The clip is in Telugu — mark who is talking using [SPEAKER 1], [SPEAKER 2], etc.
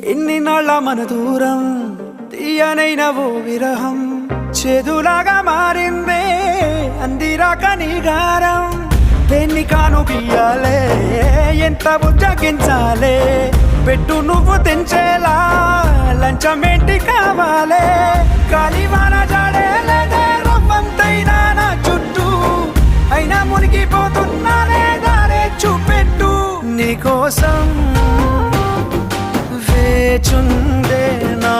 [SPEAKER 1] ఇన్ని నాళ్ళ మన దూరం తీయనైన ఓ విరహం చేదులాగా మారిందే అందిరాక నీ గారం దేన్ని కాను గీయాలే ఎంత బుజ్జగించాలే పెట్టు నువ్వు తెంచేలా లంచమేంటి కావాలే కాలివాన జాడేలేదే రవ్వంతైనా నా చుట్టూ అయినా మునిగిపోతున్నానే దారే చూపెట్టు నీకోసం వేచుందే నా